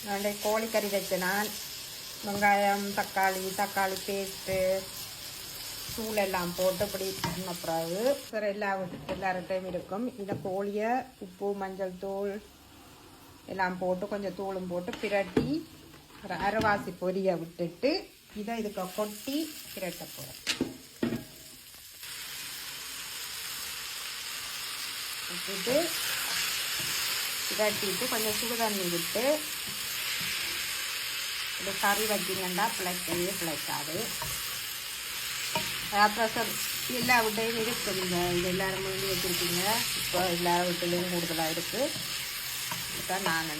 நான் கோழிக்கறி வச்சேன். நான் வெங்காயம் தக்காளி பேஸ்ட்டு தூளெல்லாம் போட்டு இப்படி பண்ண பிறகு சரி எல்லார்ட்டையும் இருக்கும். இதை கோழியை உப்பு மஞ்சள் தூள் எல்லாம் போட்டு கொஞ்சம் தூளும் போட்டு பிரட்டி ஒரு அரைவாசி பொரியை விட்டுட்டு இதை இதுக்கு கொட்டி பிரட்ட போகிறேன். விட்டுட்டு பிரட்டிட்டு கொஞ்சம் சுடு தண்ணி விட்டு இது கறி வச்சிங்கன்னா பிழைக்காது. ப்ரெஷர் எல்லா வீட்டையும் இருக்குங்க. இது எல்லாரும் வாங்கி வச்சுருக்கீங்க. இப்போ எல்லா வீட்டிலையும் கூடுதலாக இருக்குது. இதுதான் நான்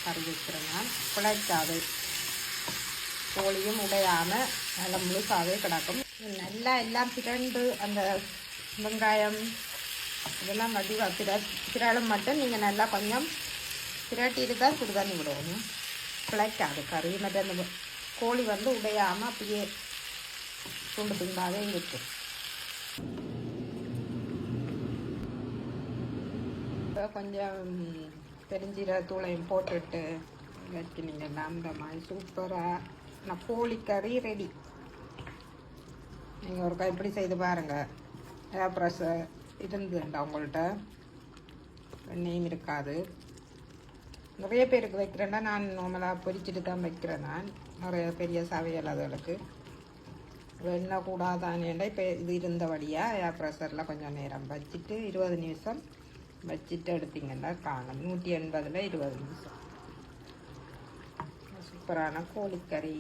கறி வைக்கிறேன். நான் பிழைக்காது. கோழியும் உடையாமல் நல்லா முழுசாகவே கிடக்கும். நல்லா எல்லாம் பிரண்டு அந்த வெங்காயம் இதெல்லாம் வடிவாக பிறலும் மட்டும் நீங்கள் நல்லா கொஞ்சம் பிரட்டிட்டு தான் சுடு தண்ணி விடணும். பிழைக்காது கறி. மற்ற அந்த கோழி வந்து உடையாமல் அப்படியே துண்டு துண்டாகவே இருக்கும். இப்போ கொஞ்சம் பெருஞ்சீரகத்தூளையும் போட்டுட்டு வைக்கினீங்கன்னா அந்த மாதிரி சூப்பராக நான் கோழிக்கறி ரெடி. நீங்கள் ஒரு கைப்பிடி செய்து பாருங்கள். ப்ரெஷர் இருந்துண்டா உங்கள்கிட்ட எண்ணெயும் இருக்காது. நிறைய பேருக்கு வைக்கிறேன்னா நான் நார்மலாக பொரிச்சிட்டு தான் வைக்கிறேன். நான் நிறைய பெரிய சமையல் அதுகளுக்கு எண்ணெய் கூடாதானேண்டா இப்போ இது இருந்தபடியாக ஏர் ப்ரெஷரில் கொஞ்சம் நேரம் வச்சுட்டு 20 நிமிஷம் வச்சுட்டு எடுத்திங்கன்னா காணும். 180ல் 20 நிமிஷம். சூப்பரான கோழிக்கறி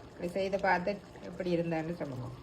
இப்படி செய்து பார்த்து எப்படி இருந்தான்னு சொல்லுவோம்.